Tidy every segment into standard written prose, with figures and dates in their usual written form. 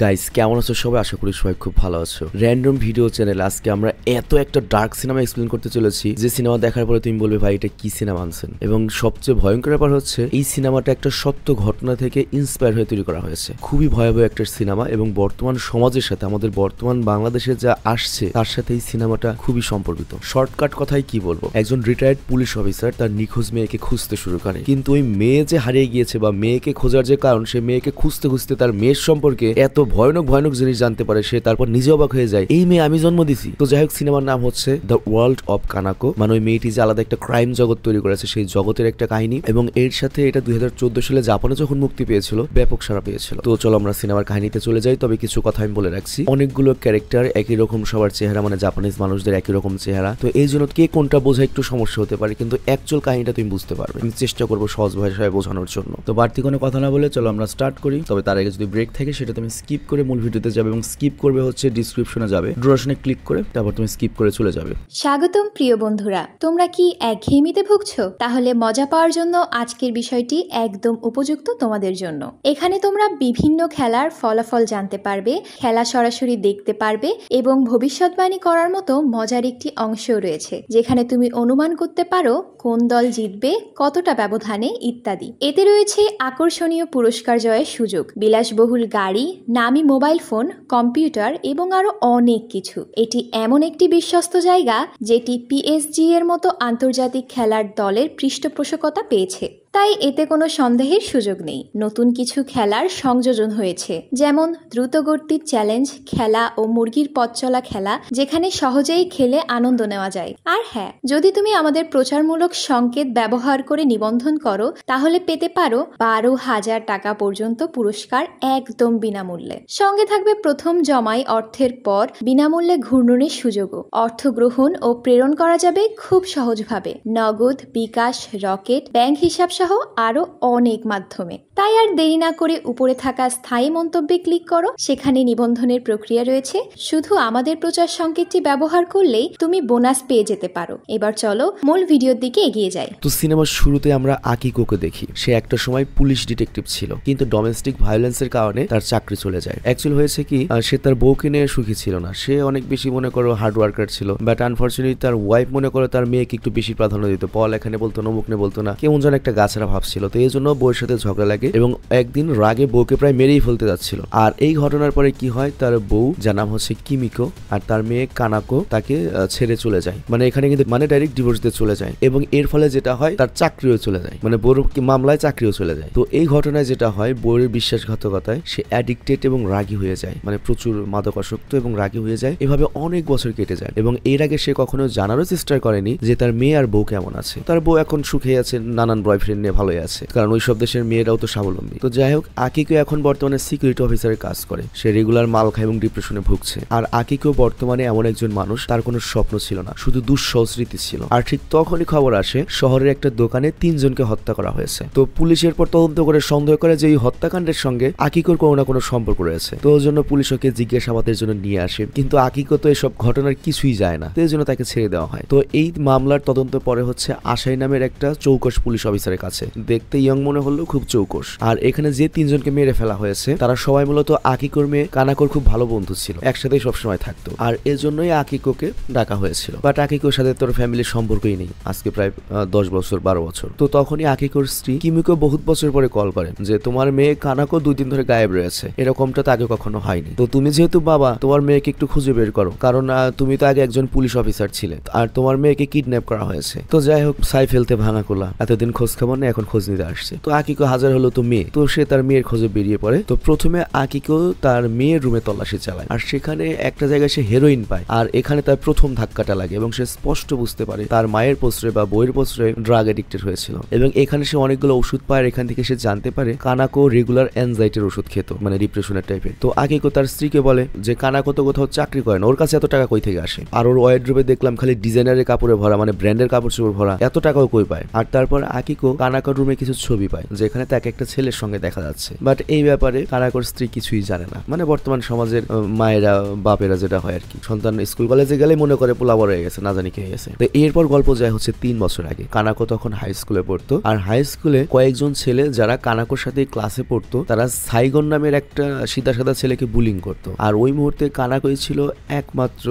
Guys কেমন আছো সবাই? আশা করি সবাই খুব ভালো আছো। র্যান্ডম ভিডিও চ্যানেলে আজকে আমরা এত একটা ডার্ক সিনেমা এক্সপ্লেন করতে চলেছি যে সিনেমা দেখার পরে তুমি বলবে ভাই এটা কি সিনেমা আনছেন। এবং সবচেয়ে ভয়ঙ্কর ব্যাপার হচ্ছে এই সিনেমাটা একটা সত্য ঘটনা থেকে ইন্সপায়ার হয়ে তৈরি করা হয়েছে। খুবই ভয়াবহ একটা সিনেমা এবং বর্তমান সমাজের সাথে আমাদের বর্তমান বাংলাদেশে যা আসছে তার সাথে এই সিনেমাটা খুবই সম্পর্কিত। শর্টকাট কথায় কি বলবো, একজন রিটায়ার্ড পুলিশ অফিসার তার নিখোঁজ মেয়েকে খুঁজতে শুরু করে, কিন্তু ওই মেয়ে যে হারিয়ে গিয়েছে বা মেয়েকে খোঁজার যে কারণ, সে মেয়েকে খুঁজতে খুঁজতে তার মেয়ের সম্পর্কে এত ভয়ানক জিনিস জানতে পারে সে তারপর নিজে অবাক হয়ে যায়, এই মেয়ে আমি জন্ম দিছি। তো যাই হোক, সিনেমার নাম হচ্ছে দ্য ওয়ার্ল্ড অফ কানাকো। মানে ওই মেয়েটি যে আলাদা একটা ক্রাইম জগৎ তৈরি করেছে সেই জগতের একটা কাহিনী। এবং এর সাথে এটা 2014 সালে জাপানে যখন মুক্তি পেয়েছিল ব্যাপক সাড়া পেয়েছিল। তো চলো আমরা সিনেমার কাহিনীতে চলে যাই। তবে কিছু কথা আমি বলে রাখছি, অনেকগুলো ক্যারেক্টার একই রকম সবার চেহারা, মানে জাপানিজ মানুষদের একই রকম চেহারা। তো এই জন্য কে কোনটা বোঝা একটু সমস্যা হতে পারে, কিন্তু অ্যাকচুয়াল কাহিনীটা তুমি বুঝতে পারবে। আমি চেষ্টা করবো সহজ ভাষায় বোঝানোর জন্য। তো বাড়তি কোনো কথা না বলে চলো আমরা স্টার্ট করি। তবে তার আগে যদি ব্রেক থাকে সেটা তুমি স্কিপ করে মূল ভিডিওতে যাবে এবং স্কিপ করবে হচ্ছে ডিসক্রিপশনে যাবে, ডুরেশনে ক্লিক করে তারপর তুমি স্কিপ করে চলে যাবে। স্বাগতম প্রিয় বন্ধুরা, তোমরা কি একঘেয়েমিতে ভুগছো? তাহলে মজা পাওয়ার জন্য আজকের বিষয়টি একদম উপযুক্ত তোমাদের জন্য। এখানে তোমরা বিভিন্ন খেলার ফলাফল জানতে পারবে, খেলা সরাসরি দেখতে পারবে এবং ভবিষ্যৎবাণী করার মতো মজার একটি অংশও রয়েছে যেখানে তুমি অনুমান করতে পারো কোন দল জিতবে, কতটা ব্যবধানে ইত্যাদি। এতে রয়েছে আকর্ষণীয় পুরস্কার জয়ের সুযোগ, বিলাসবহুল গাড়ি, নামি মোবাইল ফোন, কম্পিউটার এবং আরো অনেক কিছু। এটি এমন একটি বিশ্বস্ত জায়গা যেটি পিএসজি এর মতো আন্তর্জাতিক খেলার দলের পৃষ্ঠপোষকতা পেয়েছে, তাই এতে কোনো সন্দেহের সুযোগ নেই। নতুন কিছু খেলার সংযোজন হয়েছে, যেমন দ্রুতগতির চ্যালেঞ্জ খেলা ও মুরগির পথ চলা খেলা, যেখানে সহজেই খেলে আনন্দ নেওয়া যায়। আর হ্যাঁ, যদি তুমি আমাদের প্রচারমূলক সংকেত ব্যবহার করে নিবন্ধন করো তাহলে পেতে পারো 12,000 টাকা পর্যন্ত পুরস্কার একদম বিনামূল্যে। সঙ্গে থাকবে প্রথম জমাই অর্থের পর বিনামূল্যে ঘূর্ণনের সুযোগও। অর্থ গ্রহণ ও প্রেরণ করা যাবে খুব সহজভাবে, নগদ, বিকাশ, রকেট, ব্যাংক হিসাব সহ আরো অনেক মাধ্যমে। তাই আর দেরি না করে উপরে থাকা স্থায়ী মন্তব্যে ক্লিক করো, সেখানে নিবন্ধনের প্রক্রিয়া রয়েছে। শুধু আমাদের প্রচার সংকেতটি ব্যবহার করলেই তুমি বোনাস পেয়ে যেতে পারো। এবার চলো মূল ভিডিওর দিকে এগিয়ে যাই। তো সিনেমার শুরুতে আমরা আকিকোকে দেখি। সে একটা সময় পুলিশ ডিটেকটিভ ছিল, কিন্তু ডোমেস্টিক ভায়োলেন্সের কারণে তার চাকরি চলে যায়। অ্যাকচুয়ালি হয়েছে কি, সে তার বউকে নিয়ে সুখী ছিল না। সে অনেক বেশি মনে করো হার্ড ওয়ার্কার ছিল, বাট আনফর্চুনেটলি তার ওয়াইফ মনে করো তার মেয়েকে একটু বেশি প্রাধান্য দিত। পড়ালেখানে বলতো, নমুক নে বলতো না, কেমন যেন একটা গাছেরা ভাবছিল। তো এই জন্য বউয়ের সাথে ঝগড়া লাগে এবং একদিন রাগে বউকে প্রায় মেরেই ফেলতে যাচ্ছিল। আর এই ঘটনার পরে কি হয়, তার বউ যার নাম হচ্ছে কিমিকো আর তার মেয়ে কানাকো তাকে ছেড়ে চলে যায়। মানে এখানে কিন্তু ডাইরেক্ট ডিভোর্স দিয়ে চলে যায়। এবং এর ফলে যেটা হয়, তার চাকরিও চলে যায়, মানে বউর মামলায় চাকরিও চলে যায়। তো এই ঘটনায় যেটা হয়, বউয়ের বিশ্বাসঘাতকতায় সে অ্যাডিক্টেড এবং রাগী হয়ে যায়, মানে প্রচুর মাদকাসক্ত এবং রাগী হয়ে যায়। এভাবে অনেক বছর কেটে যায় এবং এর আগে সে কখনো জানারও চেষ্টা করেনি যে তার মেয়ে আর বউ কেমন আছে। তার বউ এখন সুখে আছে, নানান বয়ফ্রেন্ড নিয়ে ভালোই আছে, কারণ ওই সব দেশের মেয়েরাও তো স্বাবলম্বী। তো যাই হোক, আকিকো এখন বর্তমানে সিকিউরিটি অফিসারের কাজ করে। সে রেগুলার মাল খায় এবং ডিপ্রেশনে ভুগছে। আর আকিকো বর্তমানে এমন একজন মানুষ, তার কোনো স্বপ্ন ছিল না, শুধু দুঃসহ স্মৃতি ছিল। আর ঠিক তখনই খবর আসে শহরের একটা দোকানে 3 জনকে হত্যা করা হয়েছে। তো পুলিশ এরপর তদন্ত করে সন্দেহ করে যে এই হত্যাকাণ্ডের সঙ্গে আকিকোর কোনো না কোনো সম্পর্ক রয়েছে। তো ওই জন্য পুলিশ ওকে জিজ্ঞাসাবাদের জন্য নিয়ে আসে, কিন্তু আকিকো তো এসব ঘটনার কিছুই যায় না, তো এই জন্য তাকে ছেড়ে দেওয়া হয়। তো এই মামলার তদন্ত পরে হচ্ছে আশাই নামের একটা চৌকস পুলিশ অফিসারের কাছে। দেখতে ইয়ং মনে হলেও খুব চৌকস। আর এখানে যে 3 জনকে মেরে ফেলা হয়েছে তারা সবাই মূলত আকিকোর মেয়ে কানাকোর খুব ভালো বন্ধু ছিল, একসাথেই সবসময় থাকতো। আর এজন্যই আকিকোকে ডাকা হয়েছিল। বাট আকিকোর সাথে তোর ফ্যামিলির সম্পর্কই নেই আজকে প্রায় 10 বছর 12 বছর। তো তখনই আকিকোর স্ত্রী কিমিকো বহুত বছর পরে কল করেন যে তোমার মেয়ে কানাকো 2 দিন ধরে গায়েব রয়েছে, এরকমটা তো আগে কখনো হয়নি। তো তুমি যেহেতু বাবা, তোমার মেয়েকে একটু খুঁজে বের করো, কারণ তুমি তো আগে একজন পুলিশ অফিসার ছিলে আর তোমার মেয়েকে কিডন্যাপ করা হয়েছে। তো যাই হোক, সাই ফেলতে ভাঙা কোলা, এতদিন খোঁজ খবর নেই, এখন খোঁজ নিতে আসছে। তো আকিকো হাজার হলো তো মেয়ে, তো সে তার মেয়ের খোঁজে বেরিয়ে পড়ে। তো প্রথমে আকিকো তার মেয়ের রুমে তল্লাশি চালায় আর সেখানে একটা জায়গায় সে হেরোইন পায়। আর এখানে তার প্রথম ধাক্কাটা লাগে এবং সে স্পষ্ট বুঝতে পারে তার মায়ের প্রশ্রয় বা বইয়ের প্রশ্রয়ে ড্রাগ এডিক্টেড হয়েছিল। এবং এখানে সে অনেকগুলো ওষুধ পায়। এখান থেকে সে জানতে পারে কানাকো রেগুলার অ্যানজাইটির ওষুধ খেত, মানে ডিপ্রেশনের টাইপের। তো আকিকো তার স্ত্রীকে বলে যে কানাকো তো কোথাও চাকরি করে না, ওর কাছে এত টাকা কই থেকে আসে? আর ওর ওয়ার্ড্রোবে দেখলাম খালি ডিজাইনারের কাপড়ে ভরা, মানে ব্র্যান্ডের কাপড় চোপড় ভরা, এত টাকাও কই পায়? আর তারপর আকিকো কানাকোর রুমে কিছু ছবি পায় যেখানে তাকে একটা ছেলের সঙ্গে দেখা যাচ্ছে। বাট এই ব্যাপারে কানাকোর স্ত্রী কিছুই জানে না। মানে বর্তমান সমাজের মায়েরা বাপেরা যেটা হয় আর কি, সন্তান স্কুল কলেজে গেলে মনে করে পোলা বড় হয়ে গেছে, না জানি কে গেছে। তো এরপর গল্প যায় হচ্ছে 3 বছর আগে। কানাকো তখন হাই স্কুলে পড়তো, আর হাই স্কুলে কয়েকজন ছেলে যারা কানাকোর সাথে ক্লাসে পড়তো তারা সাইগন নামের একটা সিধা সাদা ছেলেকে বুলিং করতো। আর ওই মুহূর্তে কানাকোই ছিল একমাত্র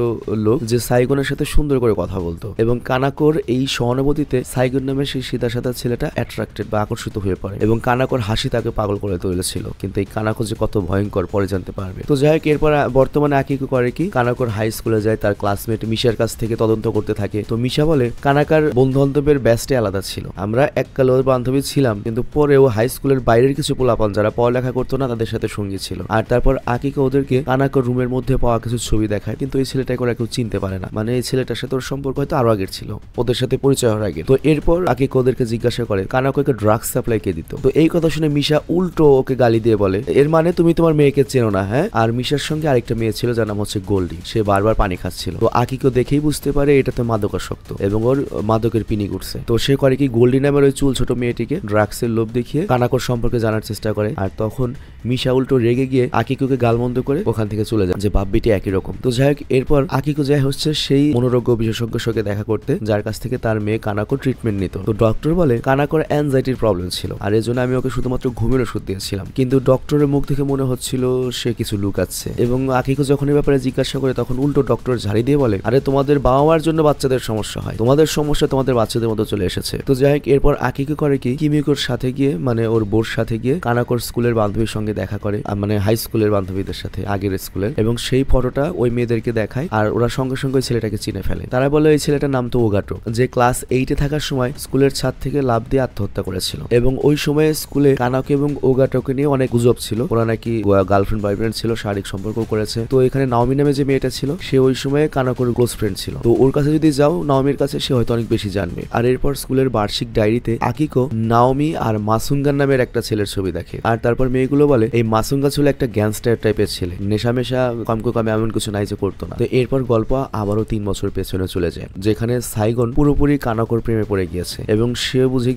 লোক যে সাইগনের সাথে সুন্দর করে কথা বলতো, এবং কানাকোর এই সহানুভূতিতে সাইগন নামের সেই সিধা সাদা ছেলেটা অ্যাট্রাক্টেড বা আকর্ষিত হয়ে পড়ে, এবং কানাকোর হাসি তাকে পাগল করে তুলেছিল। কিন্তু এই কানাকো যে কত ভয়ঙ্কর পরে জানতে পারবে। তো যাই হোক, এরপর বর্তমানে আকিকো করে কি, কানাকোর হাই স্কুলে যায়, তার ক্লাসমেট মিশার কাছ থেকে তদন্ত করতে থাকে। তো মিশা বলে কানাকার বন্ধু বান্ধবের ব্যাচটা আলাদা ছিল, আমরা এককালে ওর বান্ধবী ছিলাম, কিন্তু পরে ও হাই স্কুলের বাইরের কিছু পোলাপান যারা পড়ালেখা করতো না তাদের সাথে সঙ্গী ছিল। আর তারপর আকিকো ওদেরকে কানাকোর রুমের মধ্যে পাওয়া কিছু ছবি দেখায়, কিন্তু এই ছেলেটাকে ওরা কেউ চিনতে পারে না। মানে এই ছেলেটার সাথে ওর সম্পর্ক হয়তো আরো আগের ছিল, ওদের সাথে পরিচয় হওয়ার আগে। তো এরপর আকিকো ওদেরকে জিজ্ঞাসা করে কানাকোকে ড্রাগস সাপ্লাই কে দিত। তো এই কথা শুনে মিশা উল্টো ওকে গালি দিয়ে বলে, এর মানে তুমি তোমার মেয়েকে চেনো না? হ্যাঁ। আর মিশার সঙ্গে আরেকটা মেয়ে ছিল যার নাম হচ্ছে গোল্ডি, সে বারবার পানি খাচ্ছিল। তো আকিকো দেখেই বুঝতে পারে এটাতে মাদকাসক্ত এবং ওর মাদকের পিনি করছে। তো সে করে কি, গোল্ডি নামের ওই চুল ছোট মেয়েটিকে ড্রাগসের লোভ দেখিয়ে কানাকোর সম্পর্কে জানার চেষ্টা করে। আর তখন মিশা উল্টো রেগে গিয়ে আকিকোকে গালমন্দ করে ওখান থেকে চলে যায়, যে ভাববিটি একই রকম। তো যাই হোক, এরপর আকিকো যায় হচ্ছে সেই মনোরোগ বিশেষজ্ঞের সঙ্গে দেখা করতে যার কাছ থেকে তার মেয়ে কানাকো ট্রিটমেন্ট নিত। তো ডক্টর বলে কানাকোর অ্যানজাইটির প্রবলেম ছিল, আর এর জন্য আমি ওকে শুধুমাত্র ঘুমের ওষুধ দিয়েছিলাম। কিন্তু ডক্টরের মুখ থেকে মনে হচ্ছিল সে কিছু লুকাচ্ছে। এবং আকিকো যখন এই ব্যাপারে জিজ্ঞাসা করে তখন উল্টো ডক্টর ঝাড়ি দিয়ে বলে, আরে তোমাদের বাবা মার জন্য বাচ্চাদের সমস্যা হয়, তোমাদের সমস্যা তোমাদের বাচ্চাদের মতো চলে এসেছে। তো যাই হোক, এরপর আকিকো করে কি, কিমিকোর সাথে গিয়ে মানে ওর বোর সাথে গিয়ে কানাকোর স্কুলের বান্ধবীর সঙ্গে দেখা করে, মানে হাই স্কুলের বান্ধবীদের সাথে আগের স্কুলের, এবং সেই ফটোটা ওই মেয়েদেরকে দেখায়। আর ওরা সঙ্গে সঙ্গে ছেলেটাকে চিনে ফেলে। তারা বলে এই ছেলেটার নাম তো ওগাটো, যে ক্লাস 8-এ থাকার সময় স্কুলের ছাদ থেকে লাফ দিয়ে আত্মহত্যা করেছিল। এবং ওই সময় স্কুলে কানাকো এবং ওগাটোকে নিয়ে অনেক গুজব ছিল, ওরা নাকি গার্লফ্রেন্ড বয়ফ্রেন্ড ছিল, শারীরিক সম্পর্ক করেছে। তো এখানে নাওমি নামে যে মেয়েটা ছিল সে ওই সময় কানাকোর ক্লোজ ফ্রেন্ড ছিল। তো ওর কাছে যদি যাও নাওমির কাছে, সে হয়তো অনেক বেশি জানবে। আর এরপর স্কুলের বার্ষিক ডায়েরিতে আকিকো নাওমি আর মাসুঙ্গার নামের একটা ছেলের ছবি দেখে। আর তারপর মেয়েগুলো বলে এই মাসুঙ্গা ছিল একটা গ্যাংস্টার টাইপের ছেলে, নেশামেশা কমে এমন কিছু নাই যে করতো না। তো এরপর গল্প আবারও 3 বছর পেছনে চলে যায়, যেখানে সাইগন পুরোপুরি কানাকোর প্রেমে পড়ে গিয়েছে, এবং সে বুঝে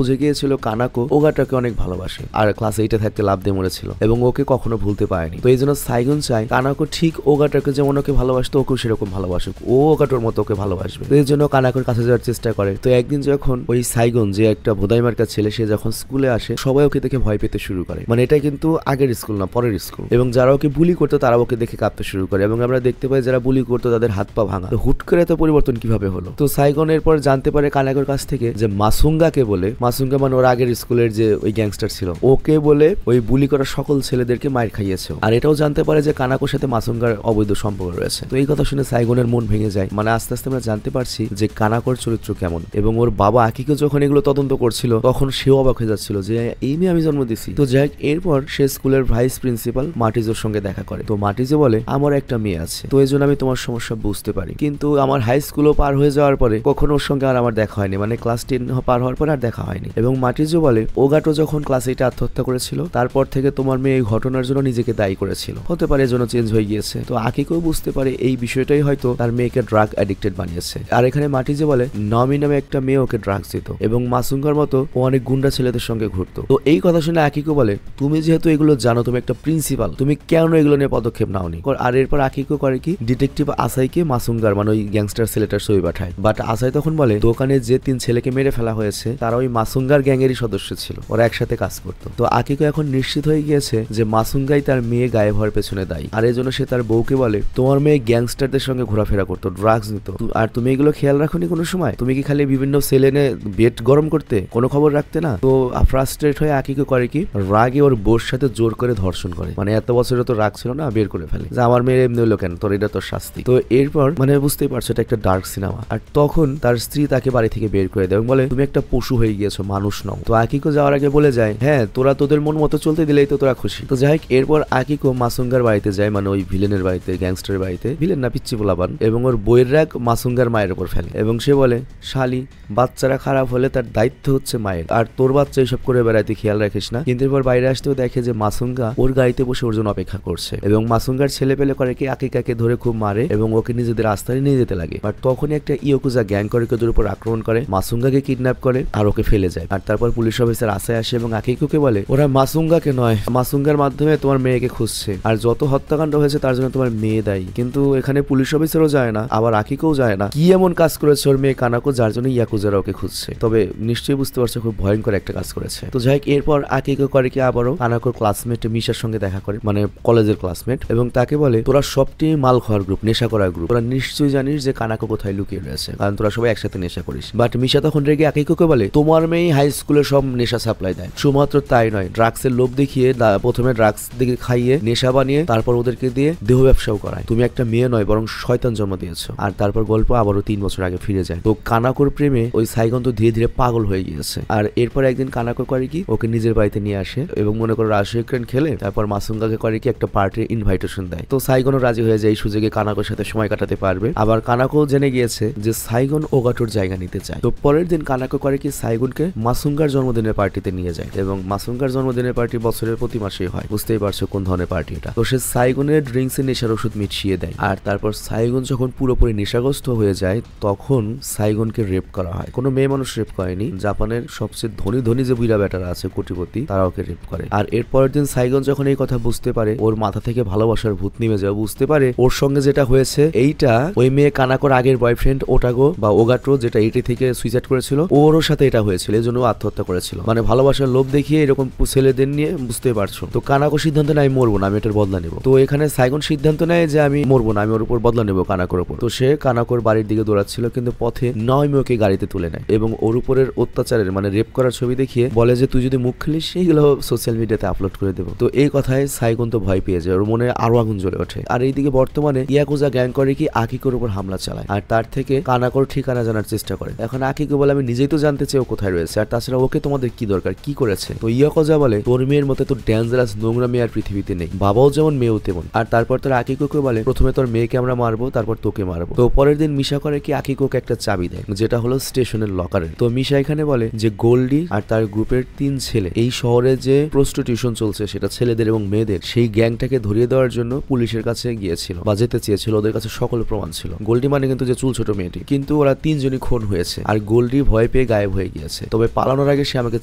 গিয়েছিল কানাকো ওগাটাকে অনেক ভালোবাসে, আর ক্লাস 8-এ থাকতে লাভ দিয়ে মরেছিল, এবং ওকে কখনো ভুলতে পারেনি। তো এই জন্য সাইগন চায় কানাকো ঠিক ওগাটাকে যেমন ওকে ভালোবাসতো ওকেও সেরকম ভালোবাসুক, ও ওগাটোর মতো ওকে ভালোবাসবে। তো এই জন্য কানাকোর কাছে যাওয়ার চেষ্টা করে। তো একদিন যখন ওই সাইগন, যে একটা ভোদাইমার্কা ছেলে, সে যখন স্কুলে আসে সবাই ওকে দেখে ভয় পেতে শুরু করে। মানে এটা কিন্তু আগের স্কুল না, পরের স্কুল। এবং যারা ওকে বুলি করতো তারা ওকে দেখে কাঁপতে শুরু করে, এবং আমরা দেখতে পাই যারা বুলি করতো তাদের হাত পা ভাঙা। তো হুট করে এত পরিবর্তন কিভাবে হলো? তো সাইগন এরপর জানতে পারে কানাকোর কাছ থেকে যে মাসুঙ্গাকে বলে, মাসুঙ্গা মানে ওর আগের স্কুলের যে ওই গ্যাংস্টার ছিল, ওকে বলে ওই বুলি করা সকল ছেলেদেরকে মাইর খাইয়েছে। আর এটাও জানতে পারে যে কানাকোর সাথে মাসুঙ্গার অবৈধ সম্পর্ক রয়েছে। তো এই কথা শুনে সাইগনের মন ভেঙে যায়। মানে আস্তে আস্তে আমরা জানতে পারছি যে কানাকোর চরিত্র কেমন। এবং ওর বাবা আকিকো যখন এগুলো তদন্ত করছিল তখন সেও অবাক হয়ে যাচ্ছিল যে এই মেয়ে আমি জন্ম দিছি। তো যাই, এরপর সে স্কুলের ভাইস প্রিন্সিপাল মাটিজোর সঙ্গে দেখা করে। তো মাটিজো বলে আমার একটা মেয়ে আছে, তো এই জন্য আমি তোমার সমস্যা বুঝতে পারি, কিন্তু আমার হাই স্কুলও পার হয়ে যাওয়ার পরে কখনো ওর সঙ্গে আর আমার দেখা হয়নি, মানে ক্লাস 10 পার হওয়ার পর আর দেখা হয়নি। এবং মাটিজো বলে ওগাটো যখন ক্লাস 8-এ আত্মহত্যা করেছিল তারপর থেকে তোমার মেয়ে এই ঘটনার জন্য নিজেকে দায়ী করেছিল, হতে পারে এর জন্য চেঞ্জ হয়ে গিয়েছে। তো আকিকো বুঝতে পারে এই বিষয়টাই হয়তো তার মেয়েকে ড্রাগ অ্যাডিক্টেড বানিয়েছে। আর এখানে মাটিজো বলে নামি নামে একটা মেয়ে ওকে ড্রাগস দিত, এবং মাসুঙ্গার মতো ও অনেক গুন্ডা ছেলেদের সঙ্গে ঘুরতো। তো এই কথা শুনে আকিকো বলে তুমি যেহেতু এগুলো জানো, তুমি একটা প্রিন্সিপাল, তুমি কেন এগুলো নিয়ে পদক্ষেপ নাওনি? আর এরপর আকিকো করে কি, ডিটেকটিভ আসাইকে মাসুঙ্গার মানে ওই গ্যাংস্টার ছেলেটার ছবি পাঠায়। বাট আসাই তখন বলে দোকানে যে 3 ছেলেকে মেরে ফেলা হয়েছে তারা ওই মাসুঙ্গার গ্যাংয়েরই সদস্য ছিল, ওরা একসাথে কাজ করতো। তো আকিকো এখন নিশ্চিত হয়ে গিয়েছে যে মাসুঙ্গাই তার মেয়ে গায়েব হওয়ার পেছনে দায়ী। আর এই জন্য সে তার বউকে বলে তোমার মেয়ে গ্যাংস্টারদের সঙ্গে ঘোরাফেরা করতো, ড্রাগস নিত, আর তুমি এগুলো খেয়াল রাখোনি কোনো সময়? তুমি কি খালি বিভিন্ন সেল এনে বেড গরম করতে, কোনো খবর রাখতে না? তো ফ্রাস্ট্রেট হয়ে আকিকো করে কি, রাগে ওর বউর সাথে জোর করে ধর্ষণ করে। মানে এত বছরে তো রাগ ছিল না, বের করে ফেলে যে আমার মেয়ে এমনি হলো কেন, তোর এটা তোর শাস্তি। তো এরপর মানে বুঝতেই পারছো এটা একটা ডার্ক সিনেমা। আর তখন তার স্ত্রী তাকে বাড়ি থেকে বের করে দেয় এবং বলে তুমি একটা পশু হয়ে গিয়েছো, মানুষ নও। তো আকিকো যাওয়ার আগে বলে যায় হ্যাঁ তোরা তোদের মন মতো চলতে দিলেই তো তোরা খুশি। তো যাই হোক, এরপর আকিকো মাসুঙ্গার বাড়িতে যায়, মানে ওই ভিলেনের বাড়িতে, গ্যাংস্টারের বাড়িতে, ভিলেন না পিচ্চি পোলাপান, এবং ওর বইয়ের রাগ মাসুঙ্গার মায়ের উপর ফেলে। এবং সে বলে শালি, বাচ্চারা খারাপ হলে তার দায়িত্ব হচ্ছে মায়ের, আর তোর বাচ্চা এইসব করে বেড়াইতে খেয়াল রাখিস না। কিন্তু এরপর বাইরে আসতেও দেখে যে মাসুঙ্গা ওর গাড়িতে বসে ওর জন্য অপেক্ষা করছে, এবং মাসুঙ্গার ছেলে পেলে করে কি আকিকাকে ধরে খুব মারে এবং ওকে নিজেদের আস্থায় নিয়ে যেতে লাগে। বাট তখনই একটা ইয়োকুজা গ্যাং করে ওদের উপর আক্রমণ করে, মাসুঙ্গাকে কিডন্যাপ করে, আর ওকে ফেলে যায়। আর তারপর পুলিশ অফিসার আসায় আসে এবং আকিকোকে বলে ওরা মাসুঙ্গাকে নয়, মাসুঙ্গার মাধ্যমে তোমার মেয়েকে খুঁজছে, আর যত হত্যাকাণ্ড হয়েছে তার জন্য তোমার মেয়ে দায়ী। কিন্তু এখানে পুলিশ অফিসারও যায় না, আবার আকিকোও যায় না। কি এমন কাজ করেছে ওর মেয়ে কানাকো যার জন্য ইয়াকুজারা ওকে খুঁজছে? তবে নিশ্চয়ই বুঝতে পারছো খুব ভয়ঙ্কর একটা কাজ করেছে। তো যাই হোক, এরপর আকিকো করে কি আবারও কানাকোর ক্লাসমেট মিশার সঙ্গে দেখা করে, মানে কলেজের ক্লাসমেট, এবং তাকে বলে তোরা সবটি মাল খাওয়ার গ্রুপ, নেশা করার গ্রুপ, তোরা নিশ্চয়ই জানিস যে কানাকো কোথায় লুকিয়ে রয়েছে, কারণ তোরা সবাই একসাথে নেশা করিস। বাট মিশা তখন রেগে আকিকোকে বলে তোমার মেয়ে হাই স্কুলে সব নেশা সাপ্লাই দেয়। শুধুমাত্র তাই নয়, ড্রাগসের লোভ দেখিয়ে প্রথমে ড্রাগস দিকে খাইয়ে নেশা বানিয়ে তারপর ওদেরকে দিয়ে দেহ ব্যবসাও করায়। তুমি একটা মেয়ে নয় বরং শয়তান জন্ম দিয়েছো। আর তারপর গল্প আবারও 3 বছর আগে ফিরে যায়। তো কানাকোর প্রেমে ওই সাইগন তো ধীরে ধীরে পাগল হয়ে গিয়েছে। আর এরপর একদিন কানাকো করে কি ওকে নিজের বাড়িতে নিয়ে আসে এবং মনে করো রাশিয়ান খেলে তারপর মাসুঙ্গাকে করে কি একটা পার্টির ইনভাইটেশন দেয়। তো সাইগনও রাজি হয়ে যায় এই সুযোগে কানাকোর সাথে সময় কাটাতে পারবে। আবার কানাকো জেনে গিয়েছে যে সাইগন ওগাটোর জায়গা নিতে চায়। তো পরের দিন কানাকো করে কি সাইগনকে মাসুঙ্গার জন্মদিনের পার্টিতে নিয়ে যায় এবং মাসুঙ্গার জন্মদিনের পার্টি বছরের প্রতি মাসেই হয়, বুঝতেই পারছো কোন ধরনের পার্টি এটা। তো সে সাইগনের ড্রিঙ্কসে নেশার ওষুধ মিশিয়ে দেয়। আর তারপর সাইগন যখন পুরোপুরি নেশাগ্রস্ত হয়ে যায় তখন সাইগনকে রেপ করা হয়। কোনো মেয়ে মানুষ রেপ করেনি, জাপানের সবচেয়ে ধনী যে বুইরা বেটারা আছে কোটিপতি তারা ওকে রেপ করে। আর এর পরের দিন সাইগন যখন এই কথা বুঝতে পারে, ওর মাথা থেকে ভালোবাসার ভূত নেমে যায়, বুঝতে পারে ওর সঙ্গে যেটা হয়েছে এইটা ওই মেয়ে কানাকোর আগের বয়ফ্রেন্ড ওটাগো বা ওগাটো, যেটা এইটি থেকে সুইসাইড করেছিল, ওরও সাথে এটা হয়েছিল, এই জন্য আত্মহত্যা করেছিল। মানে ভালোবাসার লোভ দেখিয়ে এরকম ছেলেদের নিয়ে, বুঝতে পারছো। তো কানাকো সিদ্ধান্ত নেয় আমি মরবো না, আমি এটার বদলা নেবো। তো এখানে সাইগন সিদ্ধান্ত নেয় যে আমি মরবো না, আমি ওর উপর বদলা নেবো কানাকোর উপর। তো সে কানাকোর বাড়ির দিকে দৌড়াচ্ছিল, কিন্তু পথে নাওমি ওকে গাড়িতে তুলে নেয় এবং ওর উপরের অত্যাচারের মানে রেপ করার ছবি দেখিয়ে বলে যে তুই যদি মুখ খুলিস সেইগুলো সোশ্যাল মিডিয়াতে আপলোড করে দেবো। তো এই কথায় সাইগন তো ভয় পেয়ে যায়, ওর মনে আরো আগুন জ্বলে ওঠে। আর এইদিকে বর্তমানে ইয়াকুজা গ্যাং করে কি আকিকোর উপর হামলা চালায় আর তার থেকে কানাকোর ঠিকানা জানার চেষ্টা করে। এখন আকিকো বলে আমি নিজেই তো জানতে চাই ও কোথায় রয়েছে, আর তাছাড়া ওকে তোমাদের কি দরকার, কি করেছে? তো ইয়াকুজা বলে তোর মেয়ের মতো তো ডেঞ্জারাস নোংরা মেয়ে আর পৃথিবীতে নেই, বাবাও যেমন মেয়েও তেমন। আর তারপর তার আকিকোকে বলে প্রথমে তোর মেয়েকে আমরা মারবো, তারপর তোকে মারবো। তো পরের দিন মিশা করে কি আকিকোকে একটা চাবি দেয়, যেটা হলো স্টেশনের লকারের। তো মিশা এখানে বলে যে গোল্ডি আর তার গ্রুপের 3 ছেলে এই শহরে যে প্রস্টিটিউশন চলছে সেটা ছেলেদের এবং মেয়েদের, সেই গ্যাংটাকে ধরিয়ে দেওয়ার জন্য পুলিশের কাছে গিয়েছিল বা যেতে চেয়েছিল, ওদের কাছে সকল প্রমাণ ছিল। গোল্ডি মানে কিন্তু যে চুল ছোট মেয়েটি, কিন্তু ওরা 3 জনই খুন হয়েছে আর গোল্ডি ভয় পেয়ে গায়েব হয়ে গিয়েছে। তবে পালানোর আগে সে আমাকে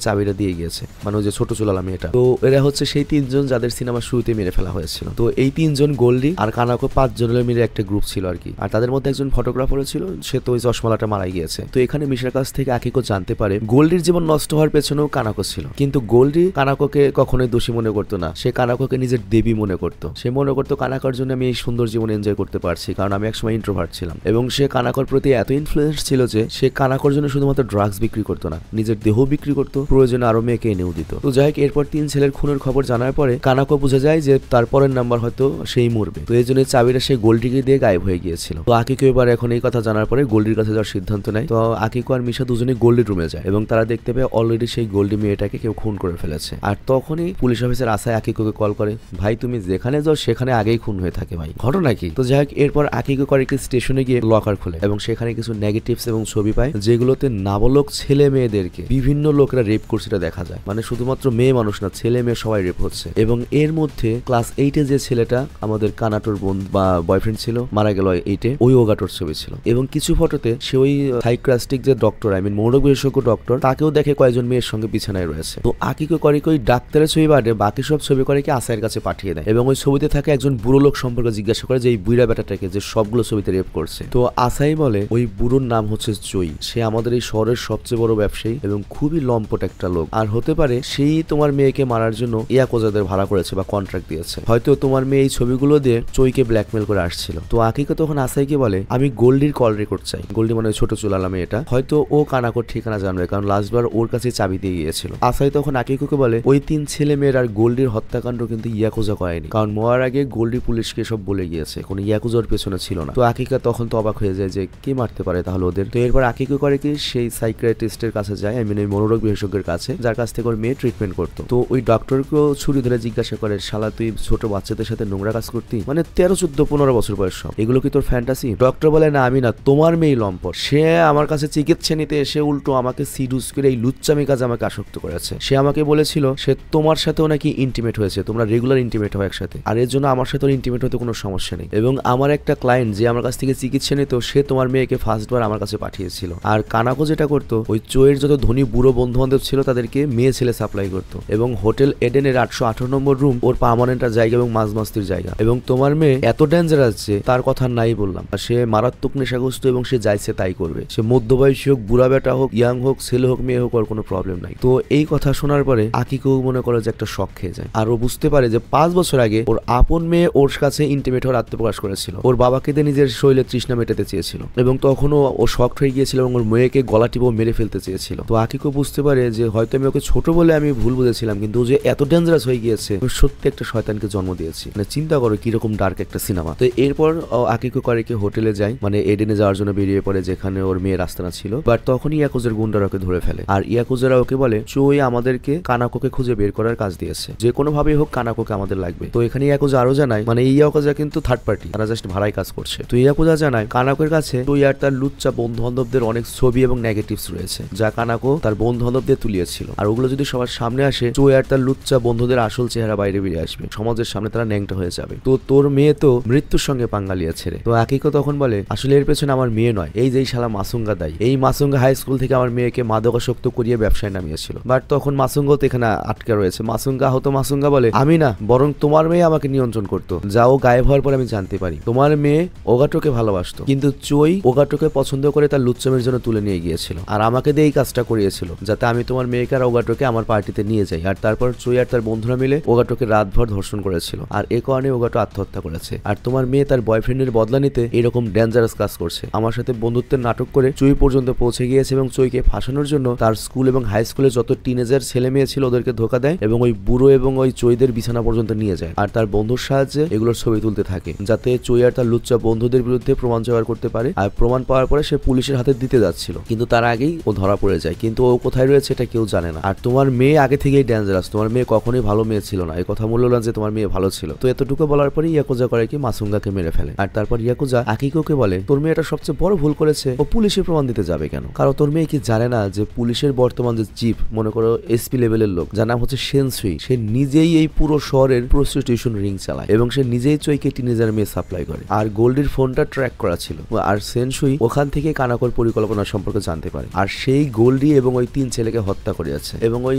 চাবিটা দিয়ে গিয়েছে, মানে ওই যে ছোট চুলালা মেয়েটা। তো এরা হচ্ছে সেই 3 জন যাদের সিনেমার শুরুতে মেরে ফেলা হয়েছিল। তো এই 3 জন গোল্ডি আর কানাকো 5 জনের মিলে একটা গ্রুপ ছিল আর কি। আর তাদের মধ্যে একজন ফটোগ্রাফারও ছিল, সে তো ওই চশমালাটা মারাই গিয়েছে। তো এখানে মিশার কাছ থেকে আকিকো জানতে পারে গোল্ডির জীবন নষ্ট হওয়ার পেছনেও কানাকো ছিল, কিন্তু গোল্ডি কানাকোকে কখনোই দোষী মনে করতো না, সে কানাকোকে নিজের দেবী মনে করতো। সে মনে করতো কানাকোর জন্য আমি এই সুন্দর জীবন এনজয় করতে পারছি, কারণ আমি একসময় ইন্ট্রোভার্ট ছিলাম। এবং সে কানাকোর প্রতি এত ইনফ্লুয়েন্স ছিল যে সে কানাকোর জন্য শুধুমাত্র ড্রাগস বিক্রি করতো না, নিজের দেহ বিক্রি করতো, প্রয়োজনে আরো মেয়েকে এনেও দিত। তো যাই হোক, এরপর 3 ছেলের খুনের খবর জানার পরে কানাকো বুঝে যায় যে তার পরের নাম্বার হয়তো সেই মরবে। তো এই জন্য চাবিটা সে গোল্ডিকে দিয়ে গায়েব হয়ে গিয়েছিল। তো আকিকো এবার এখন এই কথা জানার পরে গোল্ডির কাছে যাওয়ার সিদ্ধান্ত নেয়। তো আকিকো আর মিশা দুজনেই গোল্ডির রুমে যায় এবং তারা দেখতে পায় অলরেডি সেই গোল্ডি মেয়েটাকে কেউ খুন করে ফেলেছে। আর তখনই পুলিশ অফিসার আসায় আকিকোকে কল করে, ভাই তুমি যেখানে যাও সেখানে আগেই খুন হয়ে থাকে ভাই, ঘটনা কি? তো যাই হোক, এরপর আকিকো করে একটি স্টেশনে গিয়ে লকার খোলে এবং সেখানে কিছু নেগেটিভস এবং ছবি পায় যেগুলোতে নাবালক ছেলে মেয়েদেরকে বিভিন্ন লোকেরা রেপ করছে এটা দেখা যায়। মানে শুধুমাত্র মেয়ে মানুষ না, ছেলে মেয়ে সবাই রেপ হচ্ছে। এবং এর মধ্যে ক্লাস 8-এ যে ছেলেটা আমাদের কানাটোর বোন বা বয়ফ্রেন্ড ছিল, মারা গেল 8-এ, ওই ওগাটোর ছবি ছিল। এবং কিছু ফটোতে সে ওই সাইকিয়াট্রিস্ট যে ডক্টর, আই মিন মনোরোগ বিশেষজ্ঞ ডক্টর, তাকেও দেখে কয়েকজন মেয়ের সঙ্গে বিছানায় রয়েছে। তো আকিকো করে ওই ডাক্তারের ছবি বাদে বাকি সব ছবি করে কি আসাইয়ের কাছে পাঠিয়ে দেয় এবং ওই ছবিতে থাকে একজন বুড়ো লোক সম্পর্কে জিজ্ঞাসা করে যে এই বুড়া বেটাটাকে যে সবগুলো ছবিতে রেপ করছে। তো আসাই বলে ওই বুড়োর নাম হচ্ছে জয়ী, সে আমাদের এই শহরের সবচেয়ে বড় ব্যবসায়ী এবং খুবই লম্পট একটা লোক, আর হতে পারে সেই তোমার মেয়েকে মারার জন্য ইয়াকুজাদের ভাড়া করেছে বা কন্ট্রাক্ট দিয়েছে, হয়তো তোমার মেয়ে এই ছবিগুলো দিয়ে জয়ীকে ব্ল্যাকমেল করে আসছিল। তো আকিকো তখন আসাইকে বলে আমি গোল্ডির কল রেকর্ড চাই। গোল্ডি মানে ছোট চুলালা মেয়েটা, হয়তো ও কানাকোর ঠিকানা জানবে কারণ লাস্টবার ওর কাছে চাবি দিয়ে গিয়েছিল। আসাই তখন আকিকোকে বলে ওই 3 ছেলে মেয়ের আর গোল্ডির হত্যাকাণ্ড কিন্তু ইয়াকুজা করেনি, কারণ মরার আগে গোল্ডি পুলিশকে সব বলে গিয়েছে, কোনো ইয়াকুজার পেছনে ছিল না। তো আকিকা তখন তো অবাক হয়ে যায় যে কি মারতে পারে তাহলে ওদের। তো এরপর আকিকো করে কি সেই সাইকিয়াট্রিস্টের কাছে যায়, আই মিন ওই মনোরোগ বিশেষজ্ঞের কাছে, যার কাছ থেকে ওর মেয়ে ট্রিটমেন্ট করতো। তো ওই ডক্টরকেও ছুরি ধরে জিজ্ঞাসা করে শালা তুই ছোট বাচ্চাদের সাথে নোংরা কাজ করতি, মানে 13, 14, 15 বছর বয়স সব, এগুলো কি তোর ফ্যান্টাসি? ডক্টর বলে না আমি না, তোমার মেয়ে লম্পট, সে আমার কাছে চিকিৎসা নিতে এসে উল্টো আমাকে সিডুস করে এই লুচ্চামি কাজ আমাকে আসক্ত করেছে। সে আমাকে বলেছিল সে তোমার সাথেও নাকি ইন্টিমেট হয়েছে, তোমরা রেগুলার ইন্টিমেট হয় একসাথে, আর এর জন্য আমার সাথে ইন্টিমেট হতে কোনো সমস্যা নেই। এবং আমার একটা ক্লায়েন্ট যে আমার কাছ থেকে চিকিৎসা নিত, সে তোমার মেয়েকে ফার্স্টবার আমার কাছে পাঠিয়েছিল। আর কানাকো যেটা করতো ওই ওই চোয়ের যত ধনী বুড়ো বন্ধু বান্ধব ছিল তাদেরকে মেয়ে ছেলে সাপ্লাই করতো, এবং হোটেল এডেনের 818 নম্বর রুম ওর পার্মানেন্ট জায়গা এবং মাঝ মাস্তির জায়গা। এবং তোমার মেয়ে এত ডেঞ্জারাস যে তার কথা নাই বললাম, সে মারাত্মক নেশাগ্রস্ত এবং সে যাইছে তাই করবে। সে মধ্যবয়সী হোক, বুড়া বেটা হোক, ইয়াং হোক, ছেলে হোক, মেয়ে হোক, ওর কোনো প্রবলেম নাই। তো এই কথা শোনার পরে আকিকেও মনে করে যে একটা শক খেয়ে যায়, আর ও বুঝতে পারে যে 5 বছর আগে ওর আপন মেয়ে ওর কাছে ইন্টিমেট হওয়ার আত্মপ্রকাশ করেছিল, ওর বাবাকে দিয়ে নিজের শরীরে তৃষ্ণা মেটাতে চেয়েছিল, এবং তখনও ও শক হয়ে গিয়েছিল এবং ওর মেয়েকে গলা টিপে মেরে ফেলতে চেয়েছিল। তো আকিকো বুঝতে পারে যে হয়তো আমি ওকে ছোট বলে আমি ভুল বুঝেছিলাম, কিন্তু ও যে এত ডেঞ্জারাস হয়ে গিয়েছে, সত্যি একটা শয়তানকে জন্ম দিয়েছি। মানে চিন্তা করো কিরকম ডার্ক একটা সিনেমা। তো এরপর আকিকো করে কি হোটেলে যায়, মানে এডেনে যাওয়ার জন্য বেরিয়ে পড়ে যেখানে ওর মেয়ের আস্তানা ছিল। বাট তখনই ইয়াকুজার গুন্ডারা ওকে ধরে ফেলে, আর ইয়াকুজারা ওকে বলে চোই আমাদেরকে কানাকোকে খুঁজে বের করার কাজ দিয়েছে, যে কোনো ভাবেই হোক কানাকোকে আমাদের লাগবে। তো এখানে ইয়াকুজা আরো জানায়, মানে এই ইয়াকুজা কিন্তু থার্ড পার্টি, তারা জাস্ট ভাড়ায় কাজ করছে। তো ইয়াকুজা জানায় কানাকোর কাছে চোই আর তার লুচ্চা বন্ধু বান্ধবদের অনেক ছবি এবং নেগেটিভস রয়েছে, যা কানাকো তার বন্ধু বান্ধবদের তুলিয়েছিল, আর ওগুলো যদি সবার সামনে আসে চোই আর তার লুচ্চা বন্ধুদের আসল চেহারা বাইরে বেরিয়ে আসবে, সমাজের সামনে তারা ন্যাংটা হয়ে যাবে। তো তোর মেয়ে তো মৃত্যুর সঙ্গে পাঙ্গালিয়েছে রে। তো আকিকো তখন বলে আসলে এর পেছনে আমার মেয়ে নয়, এই যে শালা মাসুঙ্গা দায়ী। এই মাসুঙ্গা হাই স্কুল থেকে আমার মেয়েকে মাদকাসক্ত করিয়ে ব্যবসায় নামিয়েছিল। বাট তখন মাসুঙ্গা তো এখানে আটকে রয়েছে। মাসুঙ্গা বলে আমি না, বরং তোমার মেয়ে আমাকে নিয়ন্ত্রণ করতো, যাও গায়েব হওয়ার পর আমি জানতে পারি তোমার মেয়ে ওগাটোকে ভালোবাসতো, কিন্তু চোই ওগাটোকে পছন্দ করে তার লুচ্চামের জন্য তুলে নিয়ে গিয়েছিল, আর আমাকে দিয়ে এই কাজটা করিয়েছিল যাতে আমি তোমার মেয়েকে আর ওগাটোকে আমার পার্টিতে নিয়ে যাই। আর তারপর চোই আর তার বন্ধুরা মিলে ওগাটোকে রাতভর ধর্ষণ করেছিল, আর এ কারণে ওগাটো আত্মহত্যা করেছে। আর তোমার মেয়ে তার বয়ফ্রেন্ডের বদলা নিতে এরকম ডেঞ্জারাস কাজ করছে, আমার সাথে বন্ধুত্বের নাটক করে চুই পর্যন্ত পৌঁছে গিয়েছে, এবং চুইকে ফাঁসানোর জন্য তার স্কুল এবং হাই স্কুলে যত টিনেজার ছেলে মেয়ে ছিল ওদেরকে ধোকা দেয়, এবং ওই বুড়ো এবং ওই চুইদের বিছানা পর্যন্ত নিয়ে যায়, আর তার বন্ধুর সাহায্যে এগুলোর ছবি তুলতে থাকে, যাতে চুই আর তার লুচ্চা বন্ধুদের বিরুদ্ধে প্রমাণ জোগাড় করতে পারে। আর প্রমাণ পাওয়ার পরে সে পুলিশের হাতে দিতে যাচ্ছিল, কিন্তু তার আগেই ও ধরা পড়ে যায়, কিন্তু ও কোথায় রয়েছে এটা কেউ জানে না। আর তোমার মেয়ে আগে থেকেই ডেঞ্জারাস, তোমার মেয়ে কখনোই ভালো মেয়ে ছিল না, এই কথা বললো না যে তোমার মেয়ে ভালো ছিল। তো এতটুকু বলার পরে ইয়াকুজা করে কি মাসুঙ্গাকে মেরে ফেলে। আর তারপর ইয়াকুজা আকিকোকে বলে তোর মেয়েটা সবচেয়ে বড় ভুল করেছে, ও পুলিশে প্রমাণ দিতে যাবে কেন? কারণ তোর মেয়ে কি জানে না যে পুলিশের বর্তমান যে চিফ, মনে করো এসপি লেভেলের লোক, যার নাম হচ্ছে সেনসুই, সে নিজেই এই পুরো শহরের প্রস্টিটিউশন রিং চালায়, এবং সে নিজেই চৈকে টিনেজার মেয়ে সাপ্লাই করে। আর গোল্ডির ফোনটা ট্র্যাক করা ছিল, আর সেনসুই ওখান থেকে কানাকোর পরিকল্পনা সম্পর্কে জানতে পারে, আর সেই গোল্ডি এবং ওই 3 ছেলেকে হত্যা করেছে। এবং ওই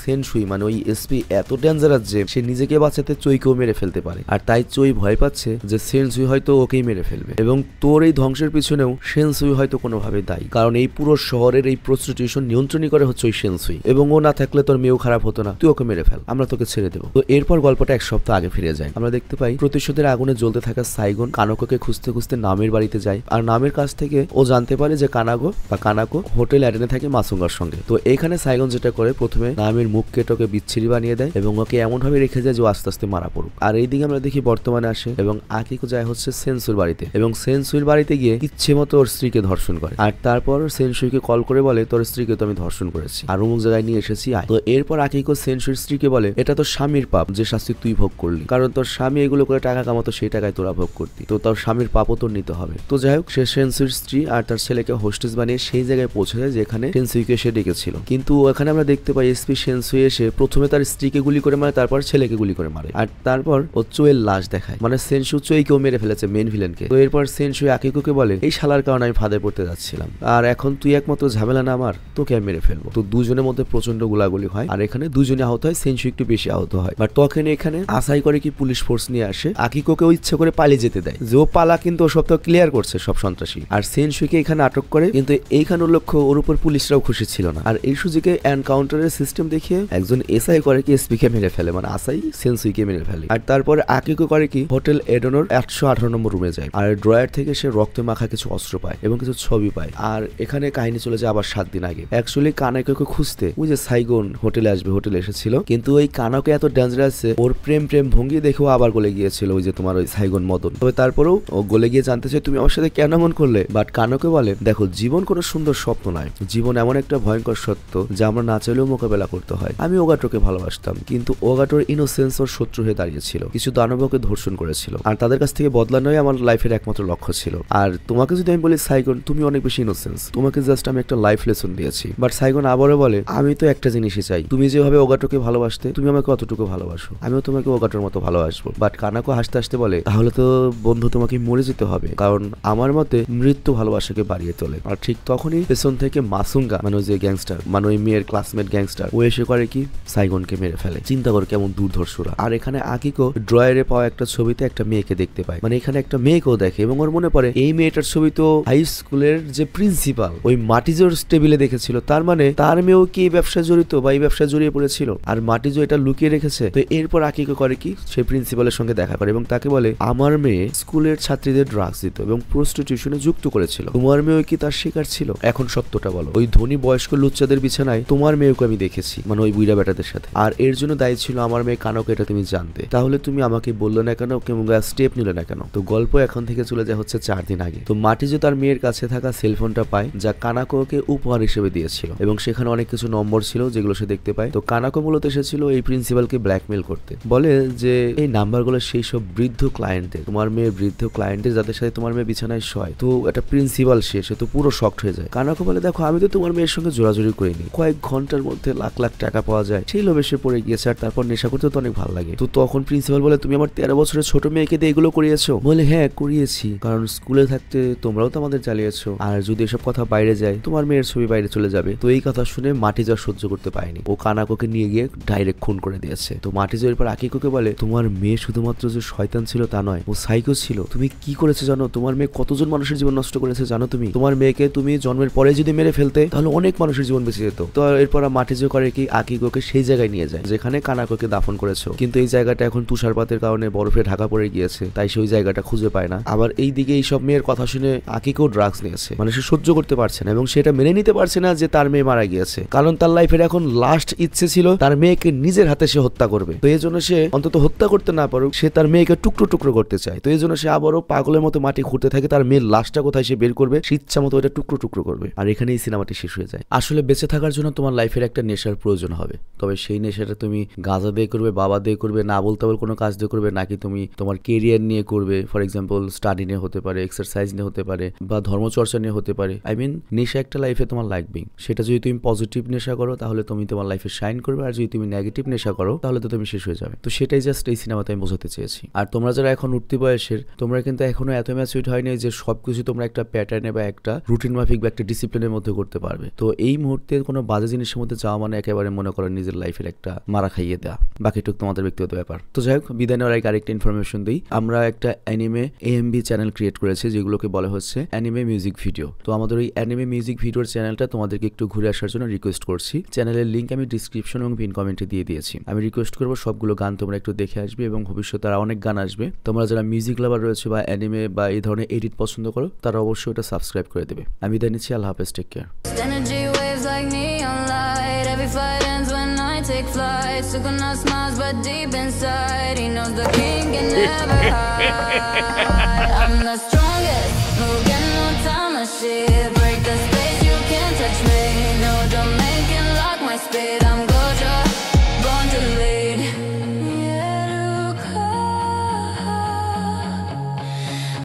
সেনসুই মানে ওই এসপি এত ডেঞ্জারাস যে সে নিজেকে বাঁচাতে চৈকেও মেরে ফেলতে পারে, আর তাই চৈ ভয় পাচ্ছে যে সেনসুই হয়তো ওকেই মেরে ফেলবে। এবং তোর এই ধ্বংসের পিছনেও সেনসুই হয়তো কোনোভাবে দায়ী, কারণ এই পুরো শহরের এই প্রস্টিটিউশন নিয়ন্ত্রণই করে হচ্ছে ওই সেনসুই, এবং ও না থাকলে তোর মেয়েও খারাপ হতো না, তুই ওকে মেরে ফেল, আমরা তোকে ছেড়ে দেবো। তো এরপর গল্পটা 1 সপ্তাহ আগে ফিরে যায়। আমরা দেখতে পাই প্রতিশোধের আগুনে জ্বলতে থাকা সাইগন কানাকোকে খুঁজতে খুঁজতে নামের বাড়িতে যায়, আর নামের কাছ থেকে ও জানতে পারে যে কানাকো হোটেল অ্যাডেনে থাকে মাসুঙ্গার সঙ্গে। তো এখানে সাইগন যেটা করে, প্রথমে নামের মুখ কেটে ওকে বিচ্ছিরি বানিয়ে দেয়, এবং ওকে এমন ভাবে রেখে যায় যে আস্তে আস্তে মারা পড়ুক। আর এইদিকে আমরা দেখি বর্তমানে আসে, এবং আকিকো যায় হচ্ছে সেনসুর বাড়িতে, এবং সেনসুর বাড়িতে গিয়ে ইচ্ছে মতো ওর স্ত্রীকে ধর্ষণ করে। আর তারপর সেনসুইকে কল করে বলে তোর স্ত্রীকে তো আমি ধর্ষণ করেছি, আর অমুক জায়গায় নিয়ে এসেছি আয়। তো এরপর আকিকো সেনসুর স্ত্রীকে বলে এটা তো স্বামীর পাপ যে শাস্তি তুই ভোগ করলি, কারণ তোর স্বামী এগুলো করে টাকা কামাতো, সেই টাকায় তোরা ভোগ করতি, তো তোর স্বামীর পাপও তোর নিতে হবে। তো যাই হোক, সে সেনসুর স্ত্রী আর তার ছেলেকে হোস্টেস বানিয়ে সেই জায়গায় পৌঁছে যায় যেখানে সেনসুইকে সে ডেকেছিল। কিন্তু এখানে আমরা দেখতে পাই এসপি সেনসুই এসে প্রথমে তার স্ত্রীকে গুলি করে মারে, তারপর ছেলেকে গুলি করে মারে, আর তারপর ও চোয়ের লাশ দেখায়, মানে সেনসু চোইকেও মেরে ফেলেছে, মেন ভিলেনকে। তো এরপর সেনসুই আকিকোকে বলে এই শালার কারণে আমি ফাঁদে পড়তে যাচ্ছিলাম, আর এখন তুই একমাত্র ঝামেলা না আমার, তোকে আমি মেরে ফেলবো। তো দুজনের মধ্যে প্রচন্ড গোলাগুলি হয়, আর এখানে দুজনে আহত হয়, সেনসুই একটু বেশি আহত হয়। বাট তখন এখানে আশাই করে কি পুলিশ ফোর্স নিয়ে আসে, আকিকোকেও ইচ্ছে করে পালিয়ে যেতে দেয়, যে ও পালা কিন্তু ও সব তো ক্লিয়ার করছে সব সন্ত্রাসী, আর সেনসুইকে এখানে আটক করে। কিন্তু এইখানে লক্ষ্য ওর উপর পুলিশরাও খুশি ছিল না, আর এই সুযোগে এনকাউন্টারের সিস্টেম দেখিয়ে একজন এসআই করে কি এসপি কে মেরে ফেলে, মানে আসাই সেনসুইকে মেরে ফেলে। আর তারপর আকিকো করে কি হোটেল এডনোর 118 নম্বর রুমে যায়, আর ড্রয়ার থেকে সে রক্তে মাখা কিছু অস্ত্র পায় এবং কিছু ছবি পায়। আর এখানে কাহিনী চলে যায় আবার 7 দিন আগে। অ্যাকচুয়ালি কানাকোকে খুঁজতে ওই যে সাইগন হোটেলে আসবে, হোটেলে এসেছিল, কিন্তু ওই কানাকো এত ডেঞ্জারাস ওর প্রেম ভঙ্গি দেখেও আবার গলে গিয়েছিল ওই যে তোমার ওই সাইগন মদন। তবে তারপরেও ও গলে গিয়ে জানতে চাই তুমি আমার সাথে কেন এমন করলে। বাট কানাকো বলে দেখো জীবন কোনো সুন্দর স্বপ্ন নয়, জীবন এমন একটা ভয়ঙ্কর সত্য যা আমরা না চাইলেও মোকাবেলা করতে হয়। আমি ওগাটোকে ভালোবাসতাম, কিন্তু ওগাটোর ইনোসেন্স ওর শত্রু হয়ে দাঁড়িয়েছিল, কিছু দানবকে ধর্ষণ করেছিল, আর তাদের কাছ থেকে বদলা নয় আমার লাইফের একমাত্র লক্ষ্য ছিল। আর তোমাকে যদি আমি বলি সাইগন তুমি অনেক বেশি ইনোসেন্স, তোমাকে জাস্ট আমি একটা লাইফ লেসন দিয়েছি। বাট সাইগন আবারও বলে আমি তো একটা জিনিসই চাই, তুমি যেভাবে ওগাটোকে ভালোবাসতে তুমি আমাকে অতটুকু ভালোবাসো, আমিও তোমাকে ওগাটোর মতো ভালোবাসবো। বাট কানাকো হাসতে হাসতে বলে তাহলে তো বন্ধু তোমাকে মরে যেতে হবে, কারণ আমার মতে মৃত্যু ভালোবাসাকে বাড়িয়ে তোলে। আর ঠিক তখনই পেছন থেকে সুঙ্গা মানে ওই যে গ্যাংস্টার মানে ওই মেয়ের ক্লাসমেট গ্যাংস্টার ও এসে করে কি সাইগনকে মেরে ফেলে। চিন্তা করে কেমন দুর্ধর্ষরা। আর এখানে আকিকো ড্রয়ারে পাওয়া একটা ছবিতে একটা মেয়েকে দেখতে পায়, মানে এখানে একটা মেয়েকেও দেখে এবং ওর মনে পড়ে এই মেয়েটার ছবি তো হাই স্কুলের যে প্রিন্সিপাল ওই মাটিজোর টেবিলে দেখেছিল, তার মানে তার মেয়েও কি এই ব্যবসায় জড়িত বা এই ব্যবসায় জড়িয়ে পড়েছিল আর মাটিজো এটা লুকিয়ে রেখেছে। তো এরপর আকিকো করে কি সে প্রিন্সিপালের সঙ্গে দেখা করে এবং তাকে বলে আমার মেয়ে স্কুলের ছাত্রীদের ড্রাগস দিত এবং প্রস্টিটিউশনে যুক্ত করেছিল, তোমার মেয়েও কি তার শিকার ছিল? এখন সত্যটা বলো। ওই ধনী বয়স্ক লুচ্চাদের বিছানায় তোমার মেয়েকে আমি দেখেছি, মানে ওই বুইড়া বেটাদের সাথে, আর এর জন্য দায়ী ছিল আমার মেয়ে কানকে, এটা তুমি জানতে, তাহলে তুমি আমাকে বললে না কেন কিংবা স্টেপ নিলে না কেন? তো গল্প এখন থেকে চলে যায় হচ্ছে 4 দিন আগে। তো মাটিজো তার মেয়ের কাছে থাকা সেলফোনটা পায় যা কানাকোকে উপহার হিসেবে দিয়েছিল এবং সেখানে অনেক কিছু নম্বর ছিল যেগুলো সে দেখতে পায়। তো কানাকো মূলত এসেছিল এই প্রিন্সিপালকে ব্ল্যাকমেল করতে, বলে যে এই নাম্বারগুলো সেই সব বৃদ্ধ ক্লায়েন্টদের, তোমার মেয়ের বৃদ্ধ ক্লায়েন্টদের যাদের সাথে তোমার মেয়ে বিছানায় শয়। তো একটা প্রিন্সিপাল সে তো পুরো শকড হয়ে যায়। কানাকো বলে দেখো আমি তো তোমার মেয়ের সঙ্গে জোরাজুরি করিনি, কয়েক ঘন্টার মধ্যে লাখ লাখ টাকা পাওয়া যায় সেই লোভে সে পড়ে গিয়েছে আর তারপর নেশা করতে তো অনেক ভালো লাগে। তো তখন প্রিন্সিপাল বলে তুমি আমার 13 বছরের ছোট মেয়েকে দিয়ে এগুলো করিয়েছো? বলে হ্যাঁ করিয়েছি, কারণ স্কুলে থাকতে তোমরাও তো আমাদের চালিয়েছো, আর যদি এসব কথা বাইরে যায় তোমার মেয়ের ছবি বাইরে চলে যাবে। তো এই কথা শুনে মাটিজো সহ্য করতে পারেনি, ও কানাকোকে নিয়ে গিয়ে ডাইরেক্ট খুন করে দিয়েছে। তো মাটিজো এরপর আকিকোকে বলে তোমার মেয়ে শুধুমাত্র যে শয়তান ছিল তা নয়, ও সাইকো ছিল। তুমি কি করেছো জানো? তোমার মেয়ে কতজন মানুষের জীবন নষ্ট করেছে জানো তুমি? তোমার মেয়েকে তুমি জন্মের পরে যদি মেরে ফেলতে তাহলে অনেক মানুষের জীবন বেঁচে যেত। তো এরপর মাটিজো করে কি আকিকোকে সেই জায়গায় নিয়ে যায় যেখানে কানাকোকে দাফন করেছো, কিন্তু এই জায়গাটা এখন তুষারপাতের কারণে বরফে ঢাকা পড়ে গিয়েছে, তাই সেই জায়গাটা খুঁজে পায় না। আবার এই দিকে এইসব মেয়ের কথা শুনে আকিকো ড্রাগস নিয়েছে, মানে সে সহ্য করতে পারছে না এবং সেটা মেনে নিতে পারছে না যে তার মেয়ে মারা গিয়েছে, কারণ তার লাইফের এখন লাস্ট ইচ্ছে ছিল তার মেয়েকে নিজের হাতে সে হত্যা করবে। তো এই জন্য সে অন্তত হত্যা করতে না পারুক, সে তার মেয়েকে টুকরো টুকরো করতে চায়। তো এই জন্য সে আবারও পাগলের মতো মাটি খুঁড়তে থাকে, তার মেয়ের লাশটা কোথায় সে বের করবে, সে ইচ্ছা মতো ওটা টুকরো টুকরো করবে। আর এখানেই সিনেমাটি শেষ হয়ে যায়। আসলে বেঁচে থাকার জন্য তোমার লাইফের একটা নেশার প্রয়োজন হবে, তবে সেই নেশাটা তুমি গাঁজা দিয়ে করবে, বাবা দিয়ে করবে, না বলতে বল কোনো কাজ দিয়ে করবে, নাকি তুমি তোমার কেরিয়ার নিয়ে করবে, ফর এক্সাম্পল স্টাডি নিয়ে হতে পারে, এক্সারসাইজ নিয়ে হতে পারে, বা ধর্মচর্চা নিয়ে হতে পারে। আই মিন নেশা একটা লাইফে তোমার লাগবেই। সেটা যদি তুমি পজিটিভ নেশা করো তাহলে তুমি তোমার লাইফে শাইন করবে, আর যদি তুমি নেগেটিভ নেশা করো তাহলে তো তুমি শেষ হয়ে যাবে। তো সেটাই জাস্ট এই সিনেমাতে আমি বোঝাতে চেয়েছি। আর তোমরা যারা এখন উঠতি বয়সের, তোমরা কিন্তু এখনো এত ম্যাচিউরড হয়নি যে সবকিছু তোমরা একটা প্যাটার্নে বা একটা রুটিন মাফিক বা একটা ডিসিপ্লিনের মধ্যে করতে পারবে। তো এই মুহূর্তে কোনো বাজে জিনিসের মধ্যে যাওয়া মানে একেবারে মনে করো নিজের লাইফের একটা মারা খাইয়ে দেওয়া, বাকিটুকু তোমাদের ব্যক্তিগত ব্যাপার। তো যাই হোক, বিদায় নেওয়ার আগে আরেকটা ইনফরমেশন দিই। আমরা একটা অ্যানিমে AMV চ্যানেল ক্রিয়েট করেছি যেগুলোকে বলা হচ্ছে অ্যানিমে মিউজিক ভিডিও। তো আমাদের ওই অ্যানিমে মিউজিক ভিডিওর চ্যানেলটা তোমাদেরকে একটু ঘুরে আসার জন্য রিকোয়েস্ট করছি। চ্যানেলের লিঙ্ক আমি ডিসক্রিপশন এবং পিন কমেন্টে দিয়ে দিয়েছি। আমি রিকোয়েস্ট করবো সবগুলো গান তোমরা একটু দেখে আসবে এবং ভবিষ্যতে আর অনেক গান আসবে। তোমরা যারা মিউজিক লাভার রয়েছে বা অ্যানিমে বা এই ধরনের এডিট পছন্দ করো তারা অবশ্যই ওটা সাবস্ক্রাইব করে দেবে। আমি বিদায় নিচ্ছি, আল্লাহ হাফেজ, take care. Take flight, took on our smiles, but deep inside, he knows the king can never hide. I'm the strongest, no get no time to shit. Break the space, you can't touch me. No, don't make it lock my speed. I'm